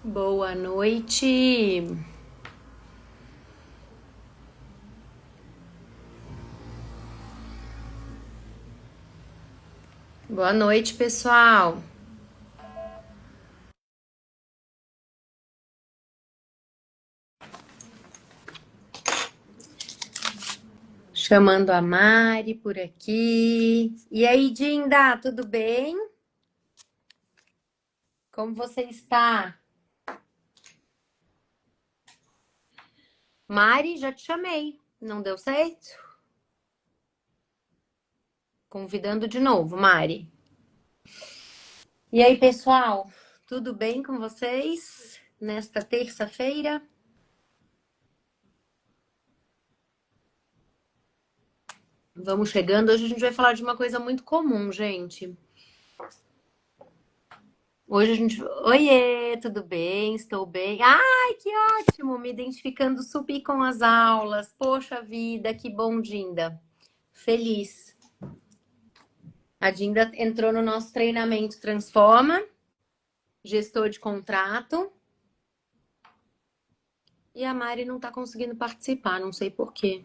Boa noite. Boa noite, pessoal. Chamando a Mari por aqui. E aí, Dinda, tudo bem? Como você está? Mari, já te chamei. Não deu certo? Convidando de novo, Mari. E aí, pessoal, tudo bem com vocês nesta terça-feira? Vamos chegando. Hoje a gente vai falar de uma coisa muito comum, gente. Hoje a gente. Oiê, tudo bem? Estou bem. Ai, que ótimo! Me identificando super com as aulas. Poxa vida, que bom, Dinda. Feliz. A Dinda entrou no nosso treinamento Transforma, gestor de contrato. E a Mari não está conseguindo participar, não sei por quê.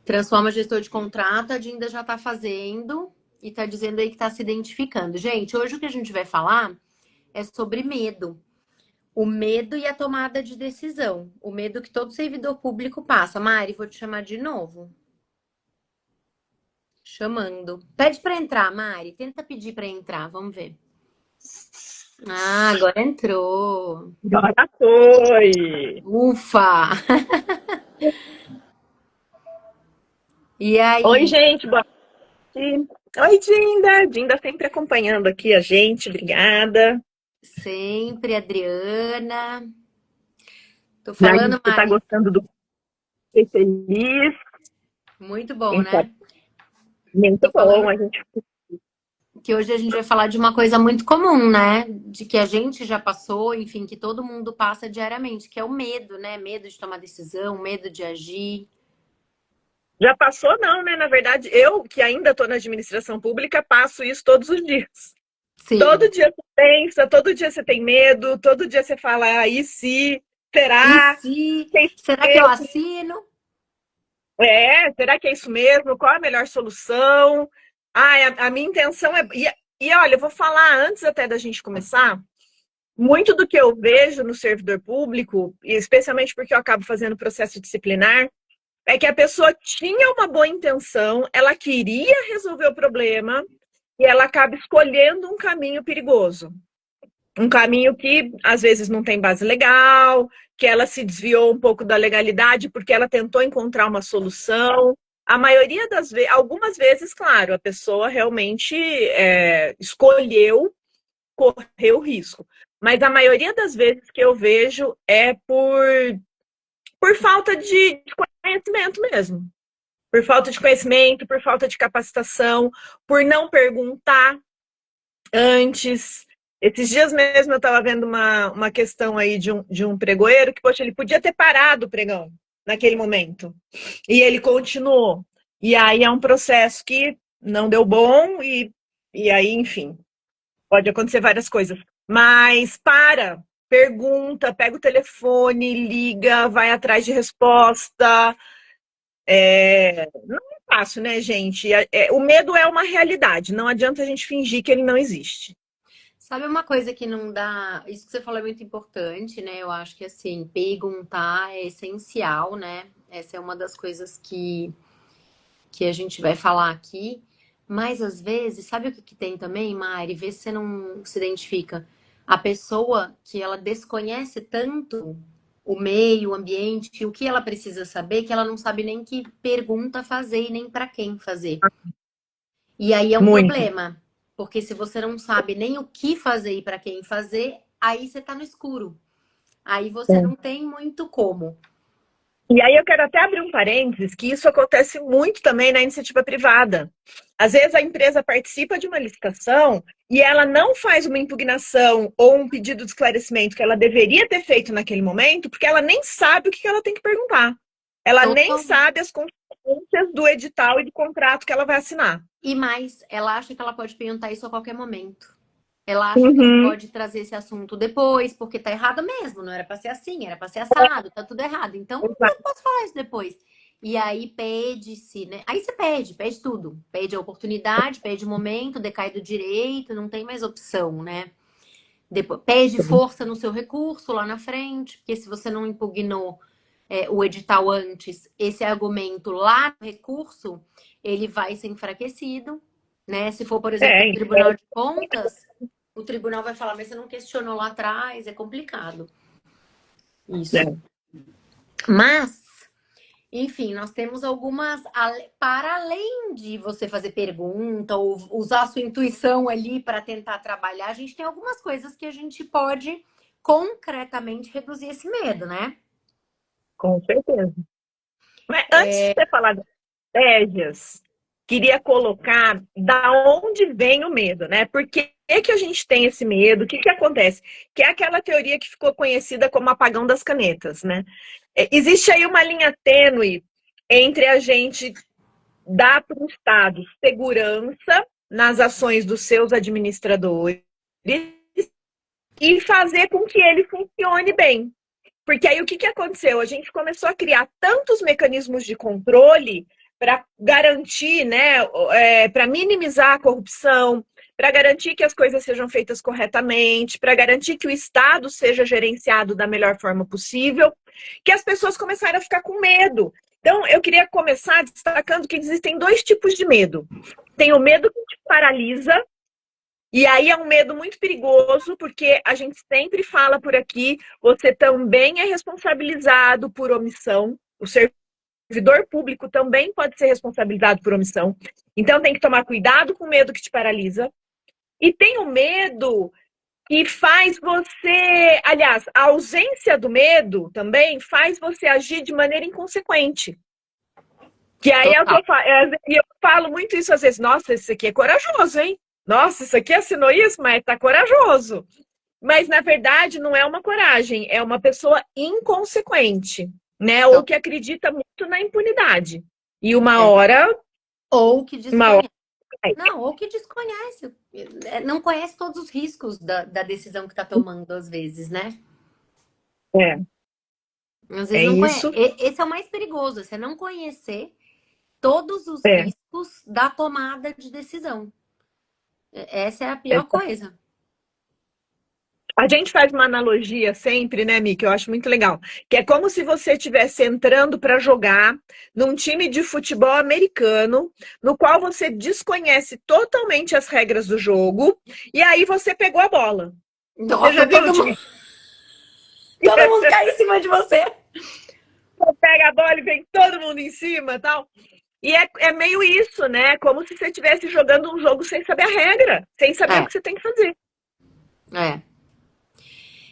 Transforma gestor de contrato, a Dinda já está fazendo e está dizendo aí que está se identificando. Gente, hoje o que a gente vai falar é sobre medo. O medo e a tomada de decisão. O medo que todo servidor público passa. Mari, vou te chamar de novo. Chamando. Pede para entrar, Mari. Tenta pedir para entrar, vamos ver. Ah, agora entrou. Agora foi! Ufa! E Oi, aí? gente, boa noite. Oi, Dinda. Dinda sempre acompanhando aqui a gente, obrigada. Sempre, Adriana. Tô Já falando, você está Mari. gostando do Ser Feliz? Muito bom, Então, né? muito Tô bom. falando A gente que hoje a gente vai falar de uma coisa muito comum, né? De que a gente já passou, enfim, que todo mundo passa diariamente, que é o medo, né? Medo de tomar decisão, medo de agir. já passou, não, né? Na verdade, eu, que ainda estou na administração pública, passo isso todos os dias. Sim. Todo dia você pensa, todo dia você tem medo, todo dia você fala, ah, e se? E Será? se? Que é isso Será que eu mesmo? assino? Será que é isso mesmo? Qual a melhor solução? Ah, a minha intenção é. E olha, eu vou falar antes até da gente começar. Muito do que eu vejo no servidor público, e especialmente porque eu acabo fazendo processo disciplinar, é que a pessoa tinha uma boa intenção, ela queria resolver o problema e ela acaba escolhendo um caminho perigoso. Um caminho que às vezes não tem base legal, que ela se desviou um pouco da legalidade porque ela tentou encontrar uma solução. A maioria das vezes, algumas vezes, claro, a pessoa realmente escolheu correr o risco. Mas a maioria das vezes que eu vejo é por falta de conhecimento mesmo. Por falta de conhecimento, por falta de capacitação, por não perguntar antes. Esses dias mesmo eu estava vendo uma questão aí de um pregoeiro que, poxa, ele podia ter parado o pregão naquele momento. E ele continuou. E aí é um processo que não deu bom e aí, enfim, pode acontecer várias coisas. Mas pergunta, pega o telefone, liga, vai atrás de resposta. Não é fácil, né, gente? O medo é uma realidade, não adianta a gente fingir que ele não existe. Sabe uma coisa que não dá. Isso que você falou é muito importante, né? Eu acho que assim, perguntar é essencial, né? Essa é uma das coisas que a gente vai falar aqui. Mas às vezes, sabe o que tem também, Mari? Vê se você não se identifica. A pessoa que ela desconhece tanto o meio, o ambiente, o que ela precisa saber, que ela não sabe nem que pergunta fazer e nem para quem fazer. E aí é um Muito. problema, porque se você não sabe nem o que fazer e para quem fazer, aí você tá no escuro. Aí você não tem muito como. E aí eu quero até abrir um parênteses, que isso acontece muito também na iniciativa privada. Às vezes a empresa participa de uma licitação e ela não faz uma impugnação ou um pedido de esclarecimento que ela deveria ter feito naquele momento, porque ela nem sabe o que ela tem que perguntar. Ela nem Total. sabe as consequências do edital e do contrato que ela vai assinar. E mais, ela acha que ela pode perguntar isso a qualquer momento. Ela acha que você Uhum. pode trazer esse assunto depois, porque tá errado mesmo, não era pra ser assim, era pra ser assado, tá tudo errado. Então, eu Exato. posso falar isso depois. E aí pede-se, né? Aí você pede tudo. Pede a oportunidade, pede o momento, decai do direito, não tem mais opção, né? Depois, pede força no seu recurso lá na frente, porque se você não impugnou o edital antes, esse argumento lá no recurso, ele vai ser enfraquecido, né? Se for, por exemplo, o Então, Tribunal de Contas, o tribunal vai falar, mas você não questionou lá atrás, é complicado. Isso. é. Mas, enfim, nós temos algumas, para além de você fazer pergunta ou usar a sua intuição ali para tentar trabalhar, a gente tem algumas coisas que a gente pode concretamente reduzir esse medo, né? Com certeza. Mas antes de você falar das estratégias, queria colocar da onde vem o medo, né? Por que que a gente tem esse medo? O que que acontece? Que é aquela teoria que ficou conhecida como apagão das canetas, né? Existe aí uma linha tênue entre a gente dar para o Estado segurança nas ações dos seus administradores e fazer com que ele funcione bem. Porque aí o que aconteceu? A gente começou a criar tantos mecanismos de controle para garantir, né, para minimizar a corrupção, para garantir que as coisas sejam feitas corretamente, para garantir que o Estado seja gerenciado da melhor forma possível, que as pessoas começaram a ficar com medo. Então, eu queria começar destacando que existem dois tipos de medo. Tem o medo que te paralisa, e aí é um medo muito perigoso, porque a gente sempre fala por aqui, você também é responsabilizado por omissão, o servidor público também pode ser responsabilizado por omissão. Então tem que tomar cuidado com o medo que te paralisa. E tem o medo que faz você, aliás, a ausência do medo também faz você agir de maneira inconsequente. Que aí é o que Total. eu falo muito isso às vezes, nossa, esse aqui é corajoso, hein? Nossa, isso aqui assinou isso, mas tá corajoso. Mas, na verdade, não é uma coragem, é uma pessoa inconsequente, né? Ou que acredita muito na impunidade. E É. Ou que uma hora desconhece. Não, ou que desconhece. Não conhece todos os riscos da decisão que está tomando, às vezes, né? é, Às vezes é não conhece. isso. Esse é o mais perigoso, você não conhecer todos os É, riscos da tomada de decisão. Essa é a é. pior coisa. A gente faz uma analogia sempre, né, Mi, que eu acho muito legal, que é como se você estivesse entrando para jogar num time de futebol americano, no qual você desconhece totalmente as regras do jogo, e aí você pegou a bola. Você já Nossa, viu o time todo mundo cai em cima de você. que pega a bola e vem todo mundo em cima e tal? E é meio isso, né? Como se você estivesse jogando um jogo sem saber a regra, sem saber o É, que você tem que fazer. é.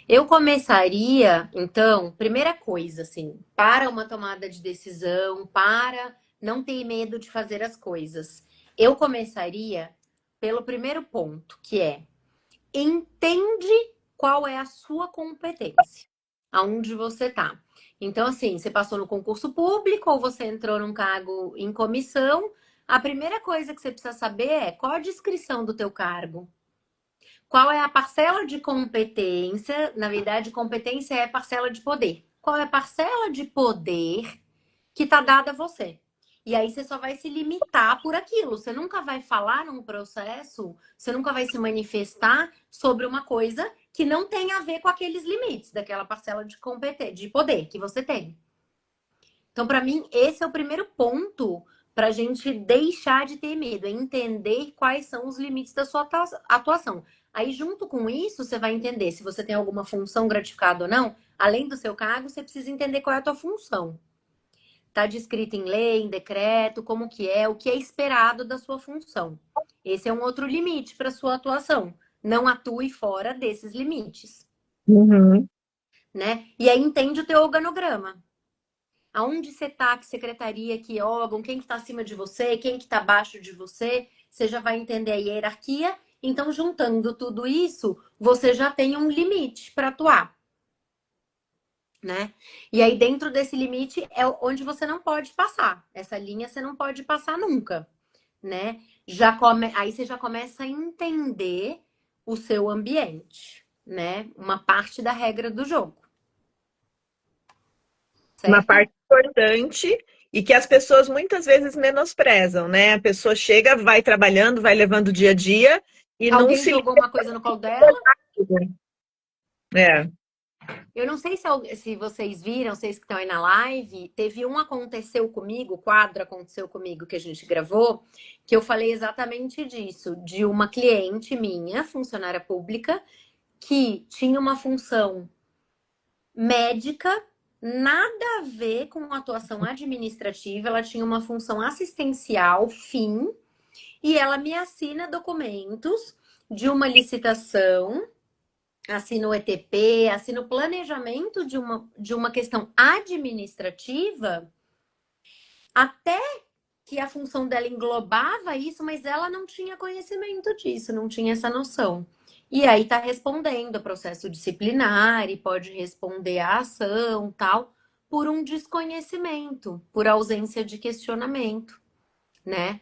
Eu começaria, então, primeira coisa, assim, para uma tomada de decisão, para não ter medo de fazer as coisas. Eu começaria pelo primeiro ponto, que é entende qual é a sua competência, aonde você tá. Então, assim, você passou no concurso público ou você entrou num cargo em comissão, a primeira coisa que você precisa saber é qual a descrição do teu cargo. Qual é a parcela de competência? Na verdade, competência é parcela de poder. Qual é a parcela de poder que está dada a você? E aí você só vai se limitar por aquilo. Você nunca vai falar num processo, você nunca vai se manifestar sobre uma coisa que não tem a ver com aqueles limites daquela parcela de competência, de poder que você tem. Então, para mim, esse é o primeiro ponto para a gente deixar de ter medo, é entender quais são os limites da sua atuação. Aí, junto com isso, você vai entender se você tem alguma função gratificada ou não. Além do seu cargo, você precisa entender qual é a tua função. Está descrito em lei, em decreto, como que é, o que é esperado da sua função. Esse é um outro limite para sua atuação. Não atue fora desses limites, Uhum. né? E aí entende o teu organograma. Aonde você está, que secretaria, que órgão, quem que está acima de você, quem que está abaixo de você, você já vai entender a hierarquia. Então, juntando tudo isso, você já tem um limite para atuar, né? E aí, dentro desse limite, é onde você não pode passar. Essa linha você não pode passar nunca, né? Aí você já começa a entender o seu ambiente, né? Uma parte da regra do jogo. Uma Certo? parte importante e que as pessoas muitas vezes menosprezam, né? A pessoa chega, vai trabalhando, vai levando o dia a dia e não Alguém se jogou liga. uma coisa no colo dela? É. Eu não sei se vocês viram, vocês que estão aí na live, teve um aconteceu comigo, quadro aconteceu comigo que a gente gravou, que eu falei exatamente disso, de uma cliente minha, funcionária pública, que tinha uma função médica, nada a ver com atuação administrativa, ela tinha uma função assistencial, fim, e ela me assina documentos de uma licitação, assina o ETP, assina o planejamento de uma questão administrativa, até que a função dela englobava isso, mas ela não tinha conhecimento disso, não tinha essa noção. E aí tá respondendo a processo disciplinar e pode responder à ação, tal, por um desconhecimento, por ausência de questionamento, né?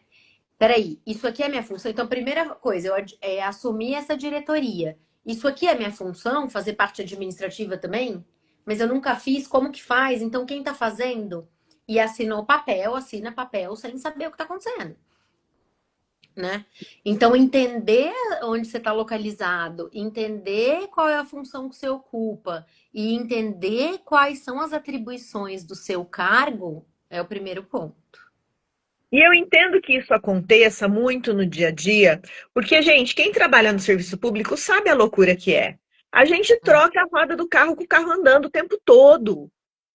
Peraí, isso aqui é minha função. Então, a primeira coisa é assumir essa diretoria. Isso aqui é minha função, fazer parte administrativa também? Mas eu nunca fiz, como que faz? Então, quem tá fazendo? E assinou papel, assina papel sem saber o que tá acontecendo, né? Então, entender onde você está localizado, entender qual é a função que você ocupa e entender quais são as atribuições do seu cargo é o primeiro ponto. E eu entendo que isso aconteça muito no dia a dia, porque, gente, quem trabalha no serviço público sabe a loucura que é. A gente troca a roda do carro com o carro andando o tempo todo.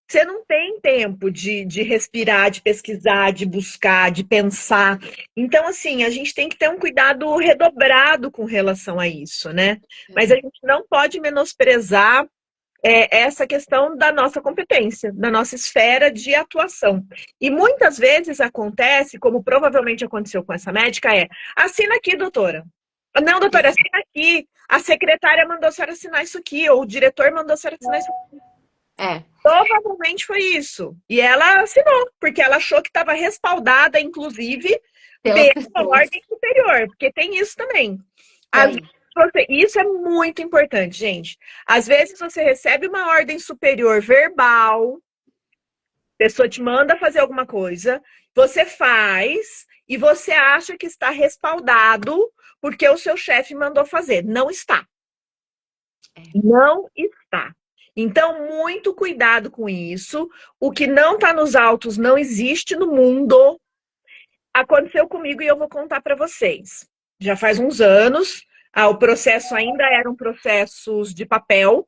Você não tem tempo de respirar, de pesquisar, de buscar, de pensar. Então, assim, a gente tem que ter um cuidado redobrado com relação a isso, né? Mas a gente não pode menosprezar essa questão da nossa competência, da nossa esfera de atuação. E muitas vezes acontece, como provavelmente aconteceu com essa médica, assina aqui, doutora. Não, doutora, assina aqui. A secretária mandou a senhora assinar isso aqui, ou o diretor mandou a senhora assinar isso aqui. É. Provavelmente foi isso. E ela assinou, porque ela achou que estava respaldada, inclusive, Pelas pela pessoas. ordem superior, porque tem isso também. Às Tem. vezes isso é muito importante, gente. Às vezes você recebe uma ordem superior verbal, a pessoa te manda fazer alguma coisa, você faz e você acha que está respaldado porque o seu chefe mandou fazer. Não está. Não está. Então, muito cuidado com isso. O que não está nos autos não existe no mundo. Aconteceu comigo e eu vou contar para vocês. Já faz uns anos, o processo ainda eram processos de papel.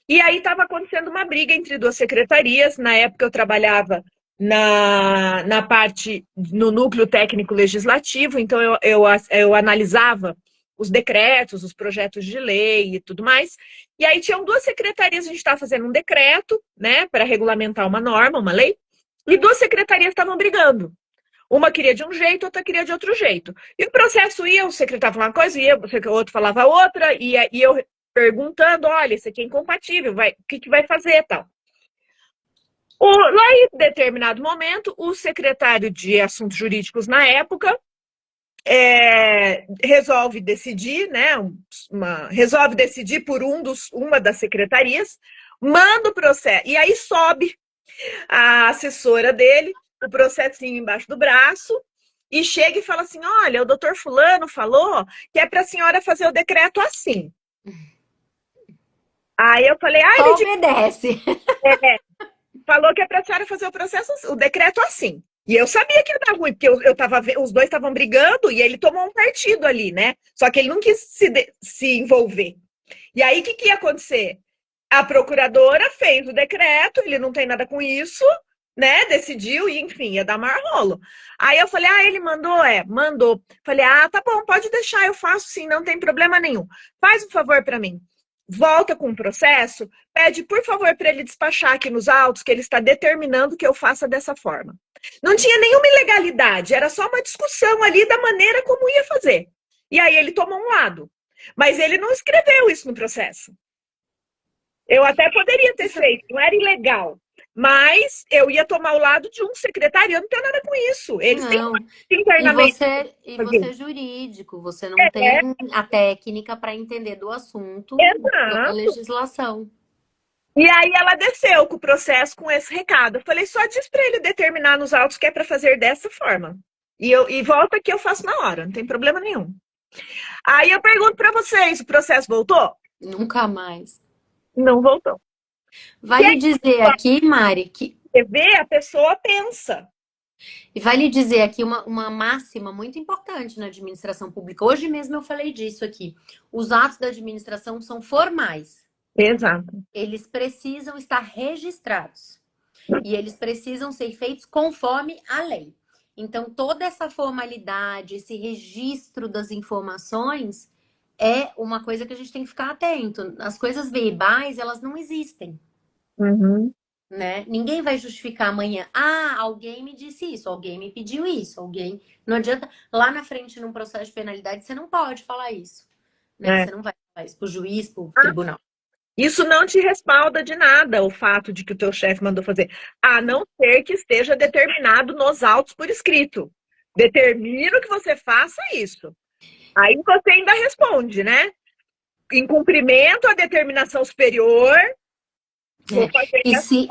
E aí estava acontecendo uma briga entre duas secretarias. Na época eu trabalhava na parte, no núcleo técnico legislativo, então eu analisava os decretos, os projetos de lei e tudo mais. E aí tinham duas secretarias, a gente estava fazendo um decreto, né, para regulamentar uma norma, uma lei, e duas secretarias estavam brigando. Uma queria de um jeito, outra queria de outro jeito. E o processo ia, o secretário falava uma coisa, o outro falava outra, e eu perguntando, olha, isso aqui é incompatível, o que vai fazer tal. Lá em determinado momento, o secretário de Assuntos Jurídicos na época resolve decidir, né? Resolve decidir por uma das secretarias, manda o processo, e aí sobe a assessora dele, o processinho embaixo do braço, e chega e fala assim: olha, o doutor Fulano falou que é para a senhora fazer o decreto assim. Aí eu falei, Só obedece. Falou que é para a senhora fazer o decreto assim. E eu sabia que ia dar ruim, porque eu tava, os dois estavam brigando e ele tomou um partido ali, né? Só que ele não quis se envolver. E aí, o que ia acontecer? A procuradora fez o decreto, ele não tem nada com isso, né? Decidiu e, enfim, ia dar maior rolo. Aí eu falei, ele mandou? Mandou. Falei, tá bom, pode deixar, eu faço sim, não tem problema nenhum. Faz um favor para mim. Volta com o processo, pede, por favor, para ele despachar aqui nos autos que ele está determinando que eu faça dessa forma. Não tinha nenhuma ilegalidade, era só uma discussão ali da maneira como ia fazer. E aí ele tomou um lado. Mas ele não escreveu isso no processo. Eu até poderia ter feito, não era ilegal. Mas eu ia tomar o lado de um secretário, eu não tenho nada com isso. Eles têm Não. E internamente você fazer. é jurídico, você não tem É, a técnica para entender do assunto da exato. legislação. E aí ela desceu com o processo com esse recado. Eu falei, só diz para ele determinar nos autos que é para fazer dessa forma. E volta que eu faço na hora, não tem problema nenhum. Aí eu pergunto para vocês, o processo voltou? Nunca mais. Não voltou. E Vale aí, dizer aqui, Mari, que você vê, a pessoa pensa. E vale dizer aqui uma máxima muito importante na administração pública. Hoje mesmo eu falei disso aqui. Os atos da administração são formais. Exato. Eles precisam estar registrados. E eles precisam ser feitos conforme a lei. Então, toda essa formalidade, esse registro das informações é uma coisa que a gente tem que ficar atento. As coisas verbais, elas não existem. Uhum. Né? Ninguém vai justificar amanhã. Ah, alguém me disse isso, alguém me pediu isso, alguém. Não adianta. Lá na frente, num processo de penalidade, você não pode falar isso. Né? É. Você não vai falar isso para o juiz, para o tribunal. Isso não te respalda de nada, o fato de que o teu chefe mandou fazer, a não ser que esteja determinado nos autos por escrito. Determino que você faça isso. Aí você ainda responde, né? Em cumprimento à determinação superior, vou fazer E assim.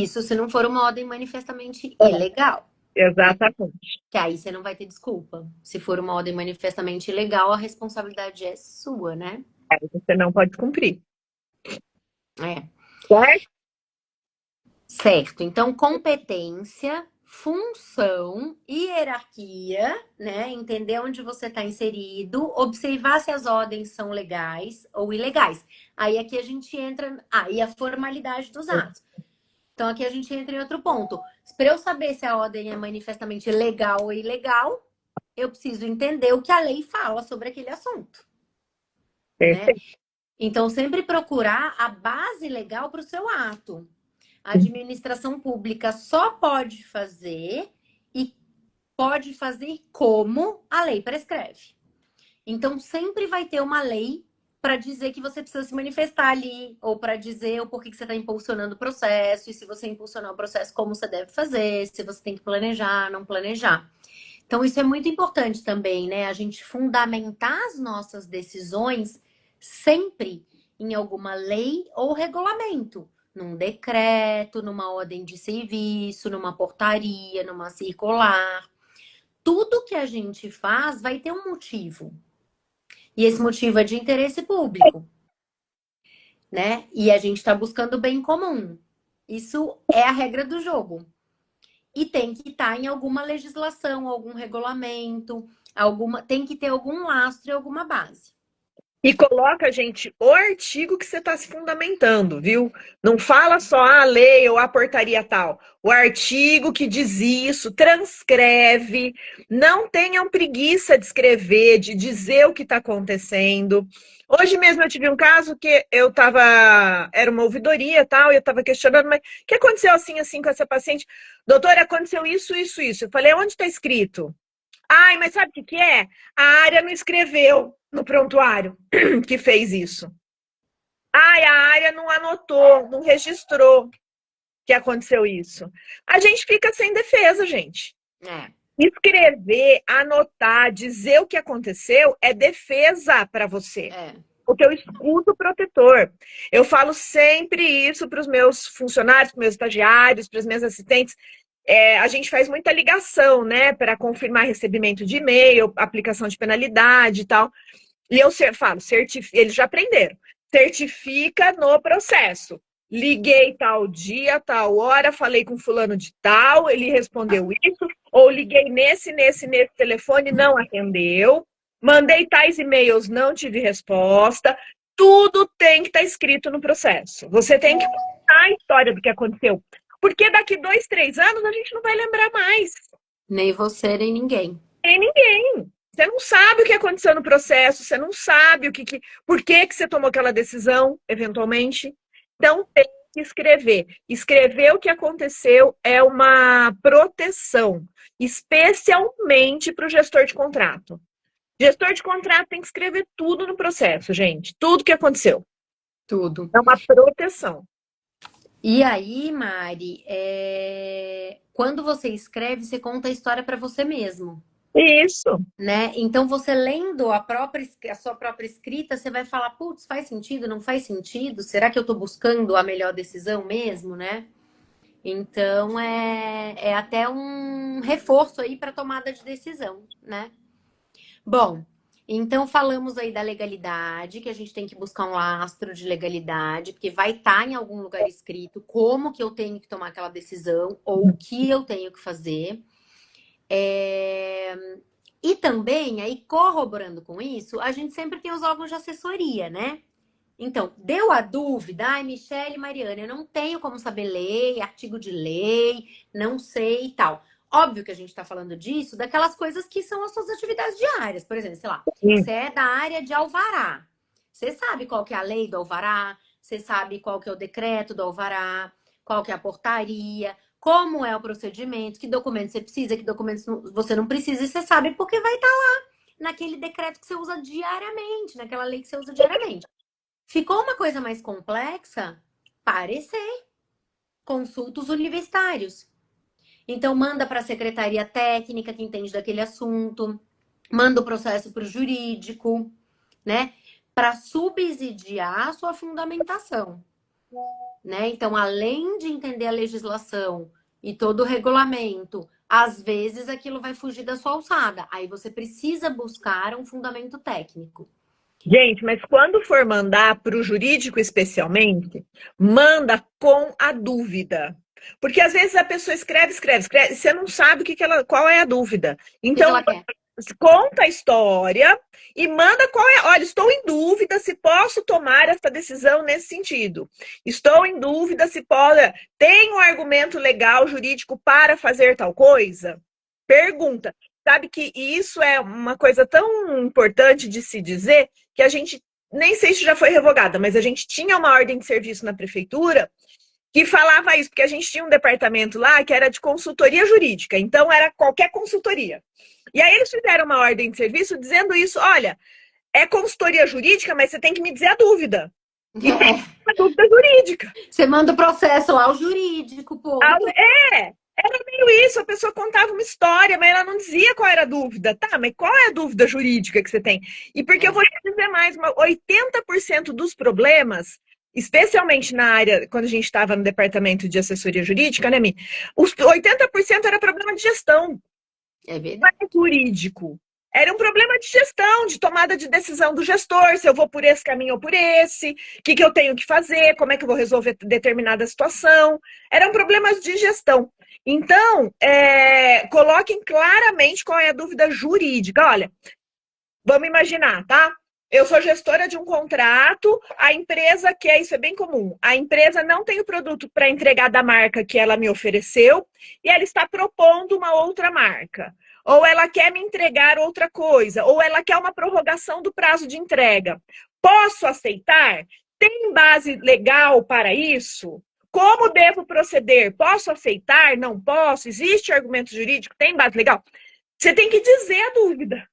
se não for uma ordem manifestamente ilegal. Exatamente. Que aí você não vai ter desculpa. Se for uma ordem manifestamente ilegal, a responsabilidade é sua, né? Aí você não pode cumprir. É. Certo? Certo. Então, competência, função, hierarquia, né? Entender onde você está inserido, observar se as ordens são legais ou ilegais. Aí aqui a gente entra. E a formalidade dos atos. Então, aqui a gente entra em outro ponto. Para eu saber se a ordem é manifestamente legal ou ilegal, eu preciso entender o que a lei fala sobre aquele assunto. Né? Então, sempre procurar a base legal para o seu ato. A administração pública só pode fazer e pode fazer como a lei prescreve. Então, sempre vai ter uma lei para dizer que você precisa se manifestar ali, ou para dizer o porquê que você está impulsionando o processo, e se você impulsionar o processo, como você deve fazer, se você tem que planejar, não planejar. Então, isso é muito importante também, né? A gente fundamentar as nossas decisões sempre em alguma lei ou regulamento. Num decreto, numa ordem de serviço, numa portaria, numa circular. Tudo que a gente faz vai ter um motivo. E esse motivo é de interesse público, né? E a gente está buscando o bem comum. Isso é a regra do jogo. E tem que estar em alguma legislação, algum regulamento, tem que ter algum lastro e alguma base. E coloca, gente, o artigo que você está se fundamentando, viu? Não fala só a lei ou a portaria tal. O artigo que diz isso, transcreve. Não tenham preguiça de escrever, de dizer o que está acontecendo. Hoje mesmo eu tive um caso que eu estava. Era uma ouvidoria e tal, e eu estava questionando, mas o que aconteceu assim com essa paciente? Doutora, aconteceu isso, isso, isso. Eu falei, onde está escrito? Ai, mas sabe o que é? A área não escreveu no prontuário que fez isso. Ai, a área não anotou, não registrou que aconteceu isso. A gente fica sem defesa, gente. É. Escrever, anotar, dizer o que aconteceu é defesa para você. É. O teu escudo protetor. Eu falo sempre isso para os meus funcionários, para os meus estagiários, para os meus assistentes. A gente faz muita ligação, né, para confirmar recebimento de e-mail, aplicação de penalidade e tal. E eu falo, eles já aprenderam. Certifica no processo. Liguei tal dia, tal hora, falei com fulano de tal, ele respondeu isso, ou liguei nesse telefone, não atendeu, mandei tais e-mails, não tive resposta. Tudo tem que estar escrito no processo. Você tem que contar a história do que aconteceu. Porque daqui 2, 3 anos a gente não vai lembrar mais. Nem você, nem ninguém. Nem ninguém. Você não sabe o que aconteceu no processo, você não sabe por que você tomou aquela decisão, eventualmente. Então, tem que escrever. Escrever o que aconteceu é uma proteção, especialmente para o gestor de contrato. Gestor de contrato tem que escrever tudo no processo, gente. Tudo que aconteceu. Tudo. É uma proteção. E aí, Mari, quando você escreve, você conta a história para você mesmo, Isso. né? Então, você lendo a sua própria escrita, você vai falar, putz, faz sentido, não faz sentido? Será que eu estou buscando a melhor decisão mesmo, né? Então, é até um reforço aí para tomada de decisão, né? Bom, então falamos aí da legalidade, que a gente tem que buscar um lastro de legalidade, porque vai estar em algum lugar escrito como que eu tenho que tomar aquela decisão ou o que eu tenho que fazer. É, E também, aí corroborando com isso, a gente sempre tem os órgãos de assessoria, né? Então, deu a dúvida, ai, Michele e Mariana, eu não tenho como saber lei, artigo de lei, não sei e tal. Óbvio que a gente está falando disso, daquelas coisas que são as suas atividades diárias. Por exemplo, sei lá, você é da área de alvará. Você sabe qual que é a lei do alvará, você sabe qual que é o decreto do alvará, qual que é a portaria, como é o procedimento, que documentos você precisa, que documentos você não precisa, e você sabe porque vai estar naquele decreto que você usa diariamente, naquela lei que você usa diariamente. Ficou uma coisa mais complexa? Parecer. Consulta os universitários. Então, manda para a secretaria técnica que entende daquele assunto, manda o processo para o jurídico, né? Para subsidiar a sua fundamentação, né? Então, além de entender a legislação e todo o regulamento, às vezes aquilo vai fugir da sua alçada. Aí você precisa buscar um fundamento técnico. Gente, mas quando for mandar para o jurídico especialmente, manda com a dúvida. Porque às vezes a pessoa escreve, e você não sabe qual é a dúvida. O que Então, ela quer? conta a história e manda qual é. Olha, estou em dúvida se posso tomar essa decisão nesse sentido. Estou em dúvida se pode. Tem um argumento legal, jurídico para fazer tal coisa? Pergunta. Sabe que isso é uma coisa tão importante de se dizer que a gente, nem sei se já foi revogada, mas a gente tinha uma ordem de serviço na prefeitura que falava isso, porque a gente tinha um departamento lá que era de consultoria jurídica, então era qualquer consultoria. E aí eles fizeram uma ordem de serviço dizendo isso, olha, é consultoria jurídica, mas você tem que me dizer a dúvida. E tem uma dúvida jurídica. Você manda o processo lá, o jurídico, ponto. Era meio isso, a pessoa contava uma história, mas ela não dizia qual era a dúvida. Tá, mas qual é a dúvida jurídica que você tem? E porque eu É. vou te dizer mais, 80% dos problemas, especialmente na área, quando a gente estava no departamento de assessoria jurídica, né, Mi? Os 80% era problema de gestão, É não verdade. era jurídico. Era um problema de gestão, de tomada de decisão do gestor, se eu vou por esse caminho ou por esse, o que eu tenho que fazer, como é que eu vou resolver determinada situação. Eram problemas de gestão. Então, coloquem claramente qual é a dúvida jurídica. Olha, vamos imaginar, tá? Eu sou gestora de um contrato, a empresa quer, isso é bem comum, a empresa não tem o produto para entregar da marca que ela me ofereceu e ela está propondo uma outra marca. Ou ela quer me entregar outra coisa, ou ela quer uma prorrogação do prazo de entrega. Posso aceitar? Tem base legal para isso? Como devo proceder? Posso aceitar? Não posso? Existe argumento jurídico? Tem base legal? Você tem que dizer a dúvida.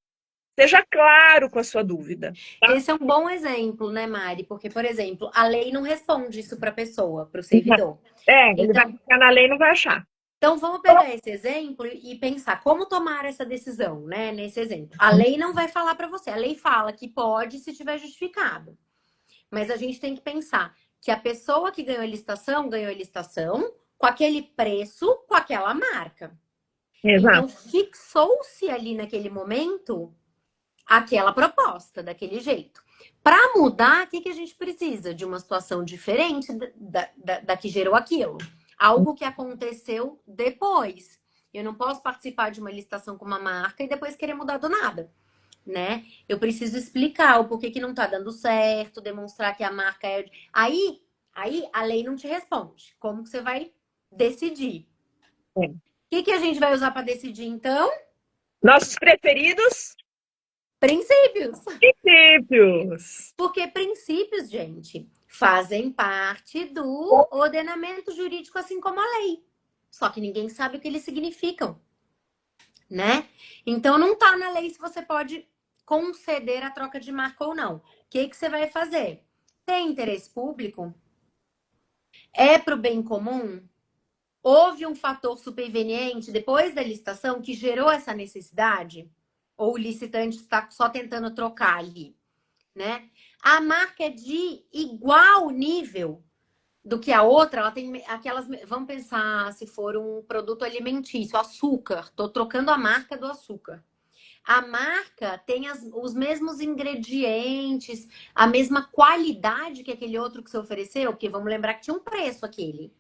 Seja claro com a sua dúvida, tá? Esse é um bom exemplo, né, Mari? Porque, por exemplo, a lei não responde isso para a pessoa, para o servidor. Ele vai Então, ficar na lei e não vai achar. vamos pegar esse exemplo e pensar como tomar essa decisão, né? Nesse exemplo. A lei não vai falar para você. A lei fala que pode se tiver justificado. Mas a gente tem que pensar que a pessoa que ganhou a licitação com aquele preço, com aquela marca. Então, Exato. fixou-se ali naquele momento aquela proposta, daquele jeito. Para mudar, o que a gente precisa? De uma situação diferente da que gerou aquilo. Algo que aconteceu depois. Eu não posso participar de uma licitação com uma marca e depois querer mudar do nada, né? Eu preciso explicar o porquê que não tá dando certo, demonstrar que a marca é. Aí a lei não te responde. Como que você vai decidir? É. O que a gente vai usar para decidir, então? Nossos preferidos Princípios. princípios. Porque princípios, gente, fazem parte do ordenamento jurídico, assim como a lei. Só que ninguém sabe o que eles significam, né? Então não tá na lei se você pode conceder a troca de marca ou não. O que você vai fazer? Tem interesse público? É para o bem comum? Houve um fator superveniente depois da licitação que gerou essa necessidade? Ou o licitante está só tentando trocar ali, né? A marca é de igual nível do que a outra, ela tem aquelas. Vamos pensar se for um produto alimentício, açúcar. Estou trocando a marca do açúcar. A marca tem os mesmos ingredientes, a mesma qualidade que aquele outro que você ofereceu, porque vamos lembrar que tinha um preço aquele,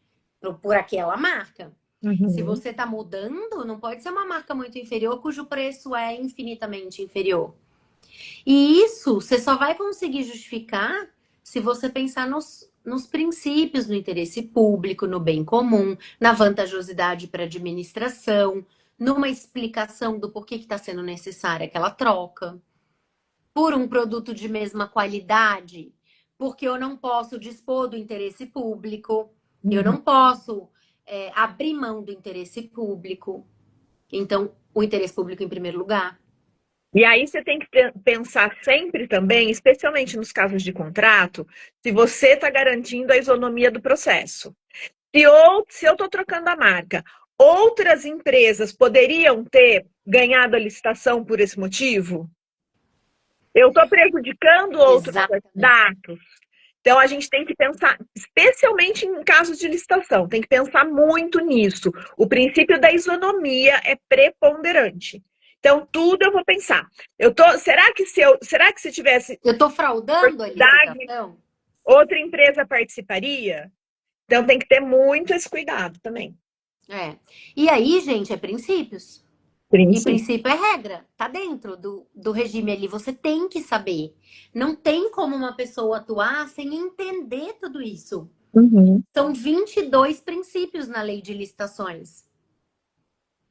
por aquela marca. Se Uhum. você está mudando, não pode ser uma marca muito inferior, cujo preço é infinitamente inferior. E isso você só vai conseguir justificar se você pensar nos princípios, no interesse público, no bem comum, na vantajosidade para a administração, numa explicação do porquê que está sendo necessária aquela troca, por um produto de mesma qualidade, porque eu não posso dispor do interesse público, eu Uhum. não posso abrir mão do interesse público. Então, o interesse público em primeiro lugar. E aí você tem que pensar sempre também, especialmente nos casos de contrato, se você está garantindo a isonomia do processo. Se eu estou trocando a marca, outras empresas poderiam ter ganhado a licitação por esse motivo? Eu estou prejudicando outros Exatamente. candidatos? Então, a gente tem que pensar, especialmente em casos de licitação, tem que pensar muito nisso. O princípio da isonomia é preponderante. Então, tudo eu vou pensar. Será que se tivesse Eu estou fraudando a oportunidade, licitação? outra empresa participaria? Então, tem que ter muito esse cuidado também. É. E aí, gente, é princípios. E Princípio. princípio é regra. Tá dentro do regime ali. Você tem que saber. Não tem como uma pessoa atuar sem entender tudo isso. Uhum. São 22 princípios na lei de licitações.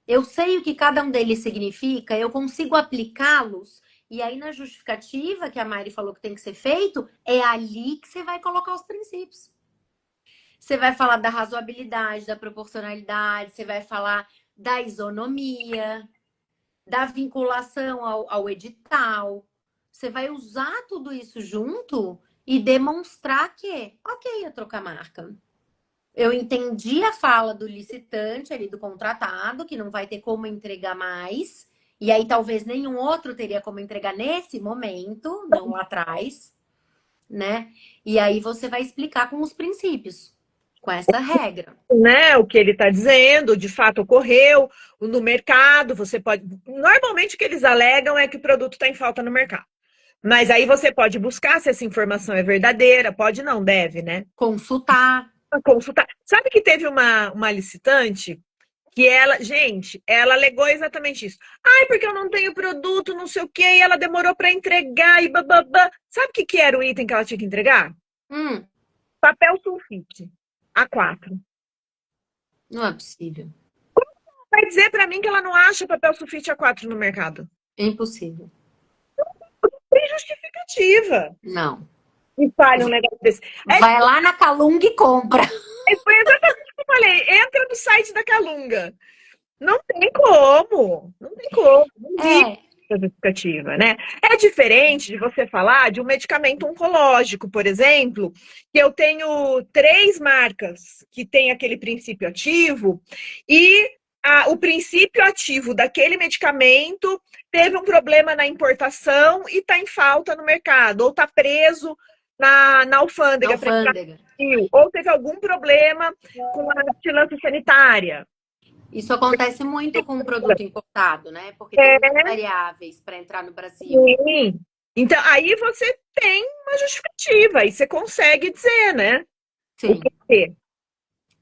Eu sei o que cada um deles significa, eu consigo aplicá-los. E aí, na justificativa que a Mari falou que tem que ser feito, é ali que você vai colocar os princípios. Você vai falar da razoabilidade, da proporcionalidade, você vai falar da isonomia, da vinculação ao edital. Você vai usar tudo isso junto e demonstrar que, ok, eu trocar marca. Eu entendi a fala do licitante ali, do contratado, que não vai ter como entregar mais. E aí talvez nenhum outro teria como entregar nesse momento, não lá atrás, né? E aí você vai explicar com os princípios, com essa regra. Né, o que ele está dizendo, de fato ocorreu no mercado, você pode. Normalmente o que eles alegam é que o produto está em falta no mercado. Mas aí você pode buscar se essa informação é verdadeira, pode não, deve, né? Consultar. Consultar. Sabe que teve uma licitante que ela, gente, ela alegou exatamente isso. Ai, porque eu não tenho produto, não sei o quê, e ela demorou para entregar e bababá. Sabe o que era o item que ela tinha que entregar? Hum, Papel sulfite, A4. não é possível. Vai dizer para mim que ela não acha papel sulfite A4 no mercado? É impossível. Tem justificativa. Não. E falha um negócio desse. Vai lá na Calunga e compra. Foi exatamente o que eu falei. Entra no site da Calunga. Não tem como. Não tem como. Não existe É, essa justificativa, né? É diferente de você falar de um medicamento oncológico, por exemplo, que eu tenho 3 marcas que têm aquele princípio ativo e o princípio ativo daquele medicamento teve um problema na importação e está em falta no mercado, ou está preso na na alfândega para entrar alfândega. no Brasil, ou teve algum problema com a vigilância sanitária. Isso acontece muito com o produto importado, né? Porque tem muitas É, variáveis para entrar no Brasil. sim. Então, aí você tem uma justificativa, aí você consegue dizer, né? O Sim, porquê.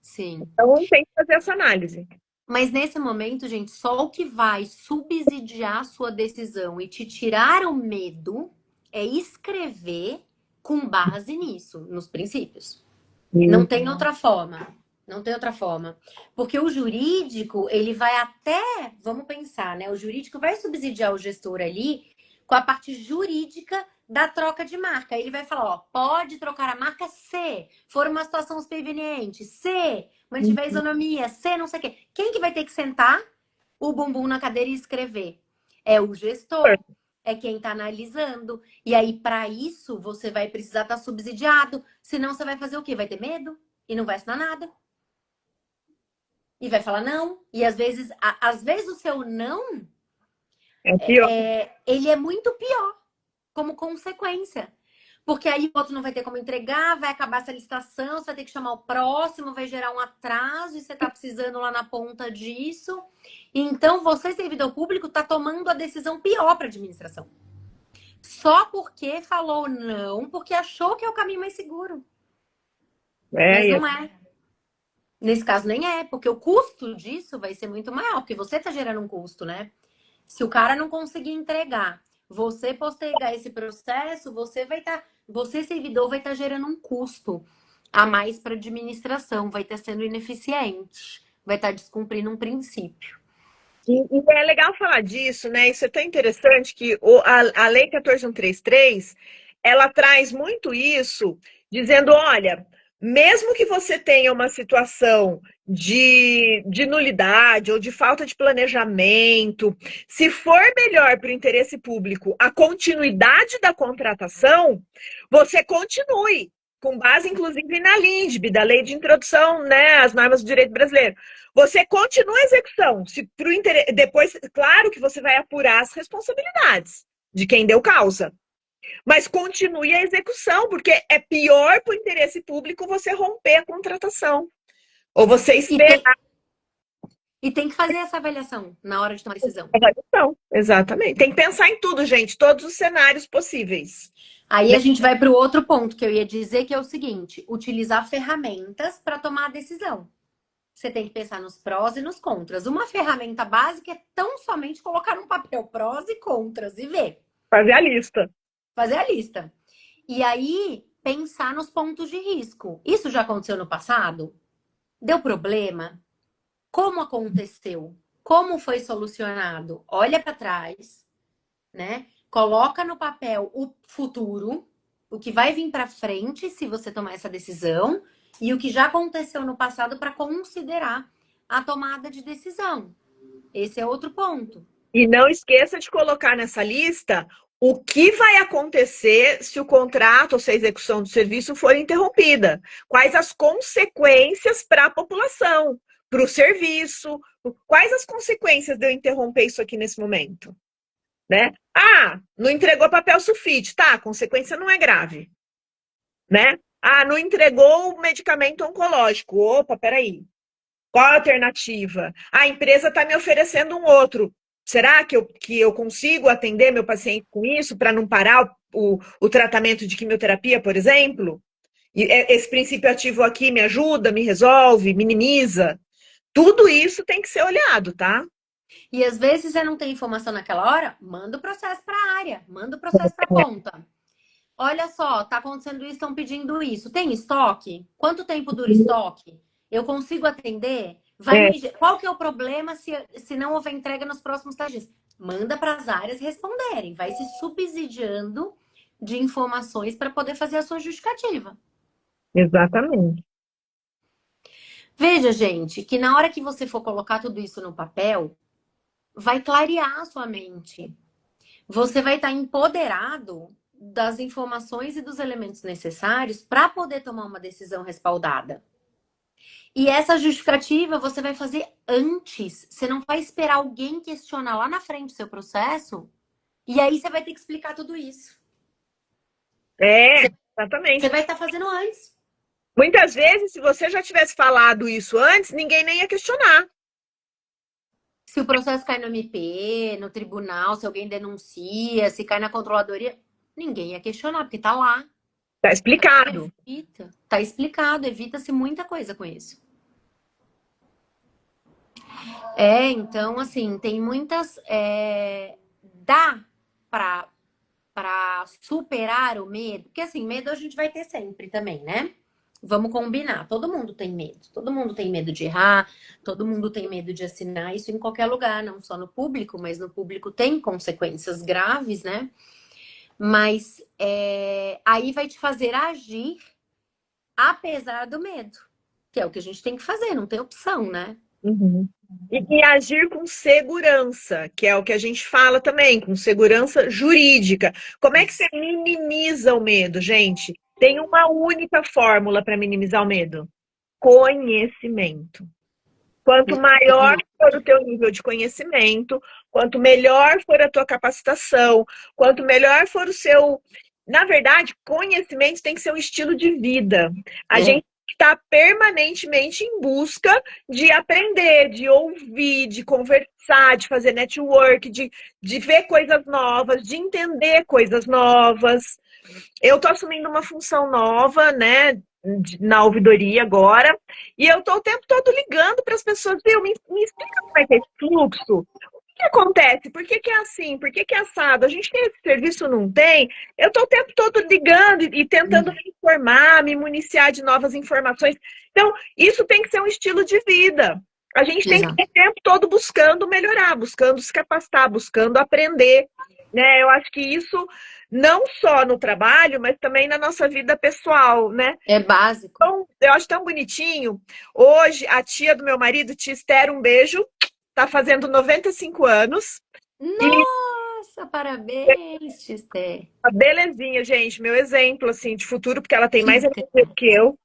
sim. Então, tem que fazer essa análise. Mas nesse momento, gente, só o que vai subsidiar a sua decisão e te tirar o medo é escrever com base nisso, nos princípios. Não tem outra forma. Não tem outra forma. Porque o jurídico, ele vai até, vamos pensar, né? O jurídico vai subsidiar o gestor ali com a parte jurídica da troca de marca. Ele vai falar, ó, pode trocar a marca se for uma situação superveniente, se mantiver a isonomia, se não sei o quê. Quem que vai ter que sentar o bumbum na cadeira e escrever? É o gestor. É quem está analisando. E aí, para isso, você vai precisar estar subsidiado. Senão, você vai fazer o quê? Vai ter medo? e não vai assinar nada. E vai falar não. E às vezes o seu não, É pior. ele é muito pior como consequência. Porque aí o outro não vai ter como entregar, vai acabar essa licitação, você vai ter que chamar o próximo, vai gerar um atraso e você tá precisando lá na ponta disso. Então, você, servidor público, tá tomando a decisão pior para a administração. Só porque falou não, porque achou que é o caminho mais seguro. Mas não é. Nesse caso, nem é, porque o custo disso vai ser muito maior, porque você tá gerando um custo, né? Se o cara não conseguir entregar, você postergar esse processo, você, servidor, vai estar gerando um custo a mais para a administração, vai estar sendo ineficiente, vai estar descumprindo um princípio. E é legal falar disso, né? Isso é tão interessante que a Lei 14.133, ela traz muito isso, dizendo, olha, mesmo que você tenha uma situação de nulidade ou de falta de planejamento, se for melhor para o interesse público a continuidade da contratação, você continue, com base, inclusive, na LINDB, da Lei de Introdução, né, às normas do direito brasileiro. Você continua a execução. Depois, claro que você vai apurar as responsabilidades de quem deu causa. Mas continue a execução, porque é pior para o interesse público você romper a contratação. Ou você esperar. E tem que fazer essa avaliação na hora de tomar decisão. Avaliação, exatamente. Tem que pensar em tudo, gente. Todos os cenários possíveis. Aí a gente vai para o outro ponto que eu ia dizer, que é o seguinte: utilizar ferramentas para tomar a decisão. Você tem que pensar nos prós e nos contras. Uma ferramenta básica é tão somente colocar num papel prós e contras e ver. Fazer a lista. Fazer a lista. E aí, pensar nos pontos de risco. Isso já aconteceu no passado? Deu problema? Como aconteceu? Como foi solucionado? Olha para trás, né? Coloca no papel o futuro, o que vai vir para frente se você tomar essa decisão, e o que já aconteceu no passado para considerar a tomada de decisão. Esse é outro ponto. E não esqueça de colocar nessa lista o que vai acontecer se o contrato ou se a execução do serviço for interrompida. Quais as consequências para a população, para o serviço. Quais as consequências de eu interromper isso aqui nesse momento? Né? Ah, não entregou papel sulfite. Tá, a consequência não é grave. Né? Ah, não entregou o medicamento oncológico. Opa, peraí. Qual a alternativa? A empresa está me oferecendo um outro. Será que eu consigo atender meu paciente com isso para não parar o tratamento de quimioterapia, por exemplo? E esse princípio ativo aqui me ajuda, me resolve, minimiza. Tudo isso tem que ser olhado, tá? E às vezes você não tem informação naquela hora, manda o processo para a área, manda o processo para a ponta. Olha só, tá acontecendo isso, estão pedindo isso. Tem estoque? Quanto tempo dura estoque? Eu consigo atender? Qual que é o problema se não houver entrega nos próximos 3 dias? Manda para as áreas responderem. Vai se subsidiando de informações para poder fazer a sua justificativa. Exatamente. Veja, gente, que na hora que você for colocar tudo isso no papel, vai clarear a sua mente. Você vai estar empoderado das informações e dos elementos necessários para poder tomar uma decisão respaldada. E essa justificativa você vai fazer antes. Você não vai esperar alguém questionar lá na frente o seu processo. E aí você vai ter que explicar tudo isso. Exatamente. Você vai estar fazendo antes. Muitas vezes, se você já tivesse falado isso antes, ninguém nem ia questionar. Se o processo cai no MP, no tribunal, se alguém denuncia, se cai na controladoria, ninguém ia questionar, porque tá lá. Tá explicado. Tá explicado, evita-se muita coisa com isso. Então, assim, tem muitas... dá pra superar o medo, porque assim, medo a gente vai ter sempre também, né? Vamos combinar, todo mundo tem medo. Todo mundo tem medo de errar, todo mundo tem medo de assinar isso em qualquer lugar, não só no público, mas no público tem consequências graves, né? Mas aí vai te fazer agir apesar do medo, que é o que a gente tem que fazer, não tem opção, né? Uhum. E agir com segurança, que é o que a gente fala também, com segurança jurídica. Como é que você minimiza o medo, gente? Tem uma única fórmula para minimizar o medo. conhecimento. Quanto maior for o teu nível de conhecimento, quanto melhor for a tua capacitação, quanto melhor for o seu... Na verdade, conhecimento tem que ser um estilo de vida. A gente está permanentemente em busca de aprender, de ouvir, de conversar, de fazer network, de ver coisas novas, de entender coisas novas. Eu estou assumindo uma função nova, né, na ouvidoria agora, e eu estou o tempo todo ligando para as pessoas, viu, me explica como é que é esse fluxo, o que acontece, por que que é assim, por que que é assado, a gente tem esse serviço, não tem? Eu estou o tempo todo ligando e tentando me informar, me municiar de novas informações. Então, isso tem que ser um estilo de vida. A gente tem que ter o tempo todo buscando melhorar, buscando se capacitar, buscando aprender, né? Eu acho que isso não só no trabalho, mas também na nossa vida pessoal, né? É básico. Então, eu acho tão bonitinho. Hoje, a tia do meu marido, tia Esther, um beijo, tá fazendo 95 anos. Nossa, parabéns, Esther. Uma belezinha, gente, meu exemplo, assim, de futuro, porque ela tem mais energia do que eu.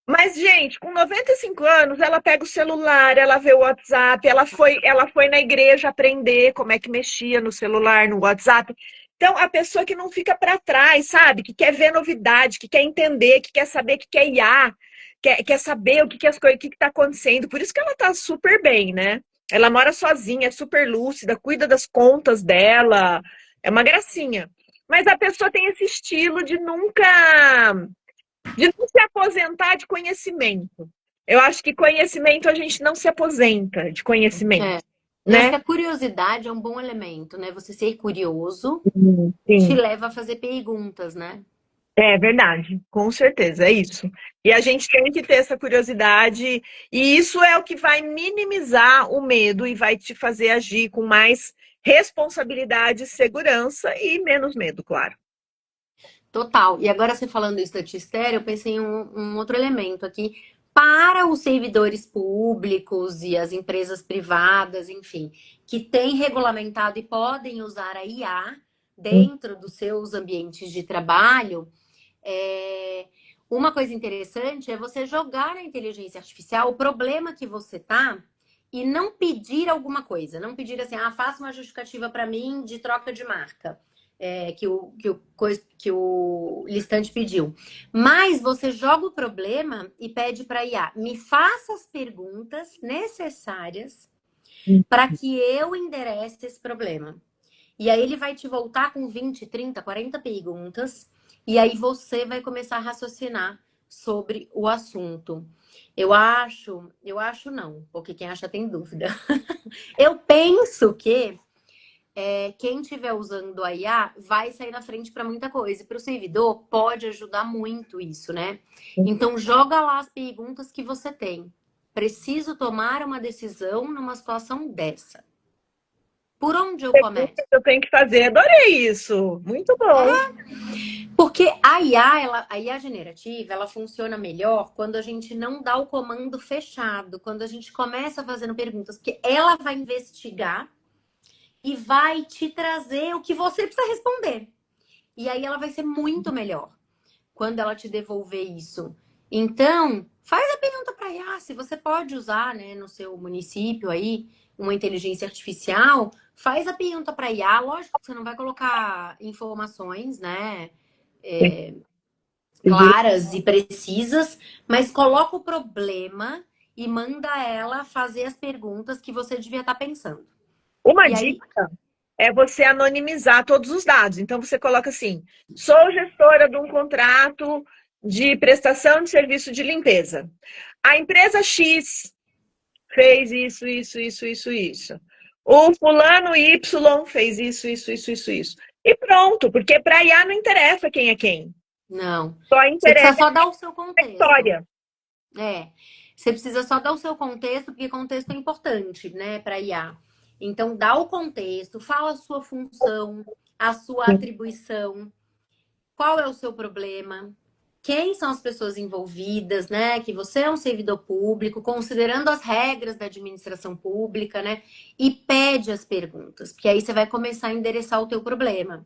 Mas, gente, com 95 anos, ela pega o celular, ela vê o WhatsApp, ela foi na igreja aprender como é que mexia no celular, no WhatsApp. Então, a pessoa que não fica para trás, sabe? Que quer ver novidade, que quer entender, que quer saber o que é IA, quer saber o que as coisas, o que está acontecendo. Por isso que ela está super bem, né? Ela mora sozinha, é super lúcida, cuida das contas dela, é uma gracinha. Mas a pessoa tem esse estilo de não se aposentar de conhecimento. Eu acho que conhecimento a gente não se aposenta de conhecimento. Eu acho que Né? a curiosidade é um bom elemento, né? Você ser curioso Sim. te leva a fazer perguntas, né? É verdade, com certeza, é isso. E a gente tem que ter essa curiosidade, e isso é o que vai minimizar o medo e vai te fazer agir com mais responsabilidade, segurança e menos medo, claro. Total. E agora você falando isso da Tistéria, eu pensei em um outro elemento aqui. Para os servidores públicos e as empresas privadas, enfim, que têm regulamentado e podem usar a IA dentro dos seus ambientes de trabalho, uma coisa interessante é você jogar na inteligência artificial o problema que você tá e não pedir alguma coisa. Não pedir assim, faça uma justificativa para mim de troca de marca. Que o listante pediu. Mas você joga o problema e pede para a IA, me faça as perguntas necessárias para que eu enderece esse problema. E aí ele vai te voltar com 20, 30, 40 perguntas e aí você vai começar a raciocinar sobre o assunto. Eu acho não, porque quem acha tem dúvida. Eu penso que quem estiver usando a IA vai sair na frente para muita coisa. E para o servidor pode ajudar muito isso, né? Então joga lá as perguntas que você tem. Preciso tomar uma decisão numa situação dessa. Por onde eu começo? Eu tenho que fazer, adorei isso. Muito bom. Porque a IA generativa, ela funciona melhor quando a gente não dá o comando fechado, quando a gente começa fazendo perguntas, porque ela vai investigar e vai te trazer o que você precisa responder. E aí ela vai ser muito melhor quando ela te devolver isso. Então, faz a pergunta para a IA, se você pode usar, né, no seu município aí, uma inteligência artificial, faz a pergunta para a IA. Lógico que você não vai colocar informações, né, claras e precisas, mas coloca o problema e manda ela fazer as perguntas que você devia estar pensando. Uma E aí, dica é você anonimizar todos os dados. Então você coloca assim: sou gestora de um contrato de prestação de serviço de limpeza. A empresa X fez isso, isso, isso, isso, isso. O fulano Y fez isso, isso, isso, isso, isso. E pronto, porque para IA não interessa quem é quem. não. Só Você precisa interessa só dar o seu a contexto. história. Você precisa só dar o seu contexto, porque contexto é importante, né, para IA. Então, dá o contexto, fala a sua função, a sua atribuição, qual é o seu problema, quem são as pessoas envolvidas, né, que você é um servidor público, considerando as regras da administração pública, né, e pede as perguntas, porque aí você vai começar a endereçar o teu problema.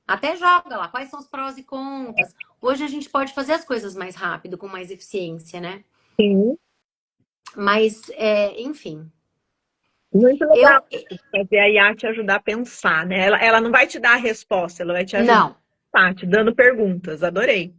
Até joga lá, quais são os prós e contras. Hoje a gente pode fazer as coisas mais rápido, com mais eficiência, né? Sim, Mas, enfim, muito legal eu fazer a IA te ajudar a pensar, né? Ela não vai te dar a resposta, ela vai te ajudar não. a pensar, te dando perguntas. Adorei.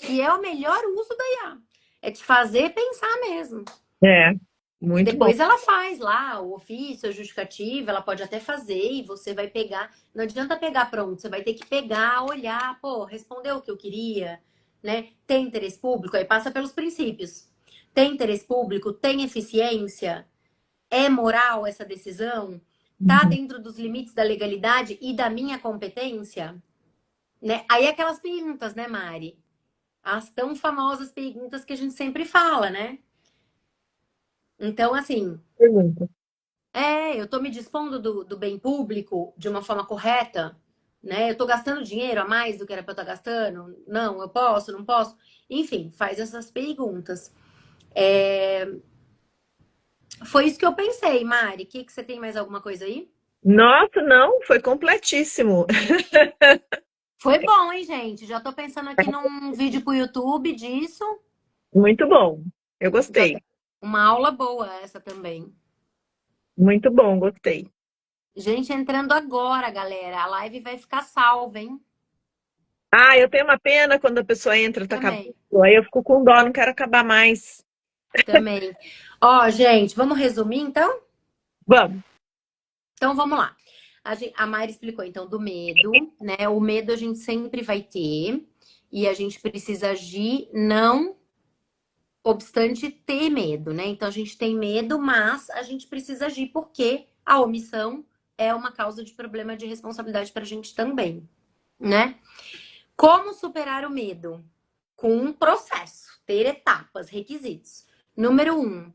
E é o melhor uso da IA. É te fazer pensar mesmo. É, muito bom. Depois ela faz lá o ofício, a justificativa, ela pode até fazer e você vai pegar. Não adianta pegar pronto, você vai ter que pegar, olhar, pô, respondeu o que eu queria, né? Tem interesse público, aí passa pelos princípios. Tem interesse público, tem eficiência, é moral essa decisão, tá Uhum. dentro dos limites da legalidade e da minha competência, né? Aí aquelas perguntas, né, Mari? As tão famosas perguntas que a gente sempre fala, né? Então, assim, Pergunta. eu tô me dispondo do bem público de uma forma correta, né? Eu tô gastando dinheiro a mais do que era pra eu estar gastando? Não, eu posso, não posso? Enfim, faz essas perguntas. Foi isso que eu pensei, Mari. Que você tem mais alguma coisa aí? Nossa, não, foi completíssimo. Foi bom, hein, gente? Já tô pensando aqui num vídeo pro YouTube disso. Muito bom. Eu Já tem gostei. uma aula boa essa também. Muito bom, gostei. Gente, entrando agora, galera. A live vai ficar salva, hein? Ah, eu tenho uma pena quando a pessoa entra, tá acabando. Também. Aí eu fico com dó, não quero acabar mais. Também. Ó, gente, vamos resumir então? Vamos. Então vamos lá. A Mayra explicou então do medo, né? O medo a gente sempre vai ter e a gente precisa agir não obstante ter medo, né? Então a gente tem medo, mas a gente precisa agir porque a omissão é uma causa de problema de responsabilidade para a gente também, né? Como superar o medo? Com um processo, ter etapas, requisitos. Número um,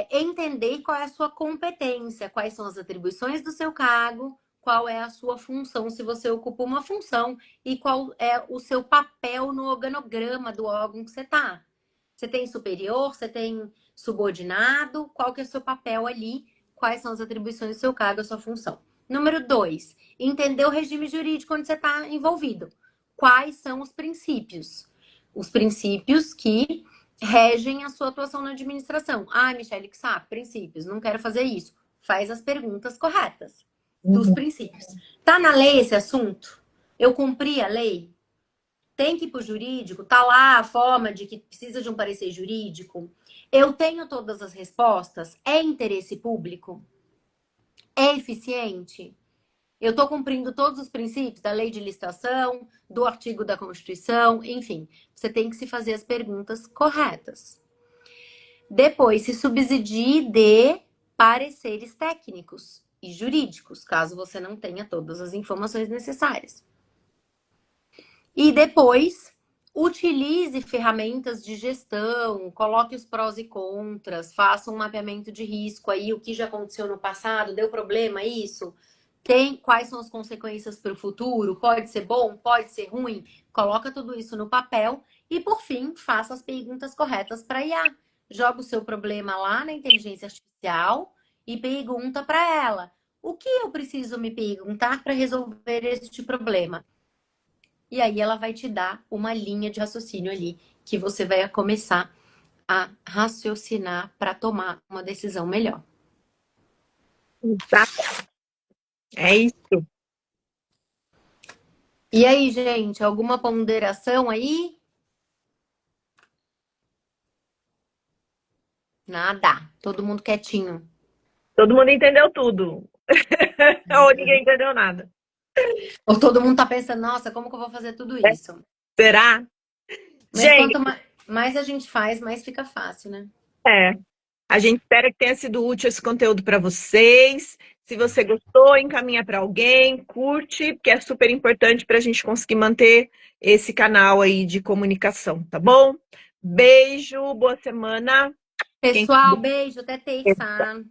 entender qual é a sua competência, quais são as atribuições do seu cargo, qual é a sua função, se você ocupa uma função, e qual é o seu papel no organograma do órgão que você está. Você tem superior, você tem subordinado, qual que é o seu papel ali, quais são as atribuições do seu cargo, a sua função. Número 2, entender o regime jurídico onde você está envolvido. Quais são os princípios? Os princípios que regem a sua atuação na administração. Ah, Michele, que sabe, princípios, não quero fazer isso. Faz as perguntas corretas dos Uhum. princípios. Tá na lei esse assunto? Eu cumpri a lei? Tem que ir para o jurídico? Tá lá a forma de que precisa de um parecer jurídico? Eu tenho todas as respostas? É interesse público? É eficiente? Eu estou cumprindo todos os princípios da lei de licitação, do artigo da Constituição, enfim, você tem que se fazer as perguntas corretas. Depois, se subsidie de pareceres técnicos e jurídicos, caso você não tenha todas as informações necessárias. E depois, utilize ferramentas de gestão, coloque os prós e contras, faça um mapeamento de risco aí, o que já aconteceu no passado, deu problema isso? Tem quais são as consequências para o futuro? Pode ser bom, pode ser ruim? Coloca tudo isso no papel e, por fim, faça as perguntas corretas para a IA. Joga o seu problema lá na inteligência artificial e pergunta para ela: o que eu preciso me perguntar para resolver este problema? E aí ela vai te dar uma linha de raciocínio ali que você vai começar a raciocinar para tomar uma decisão melhor. Tá. É isso. E aí, gente, alguma ponderação aí? Nada. Todo mundo quietinho. Todo mundo entendeu tudo. Ou ninguém entendeu nada. Ou todo mundo tá pensando, nossa, como que eu vou fazer tudo isso? Será? Mas Gente, quanto mais a gente faz, mais fica fácil, né? é. A gente espera que tenha sido útil esse conteúdo para vocês. Se você gostou, encaminha para alguém, curte, que é super importante para a gente conseguir manter esse canal aí de comunicação, tá bom? Beijo, boa semana. Quem Pessoal, beijo, até terça.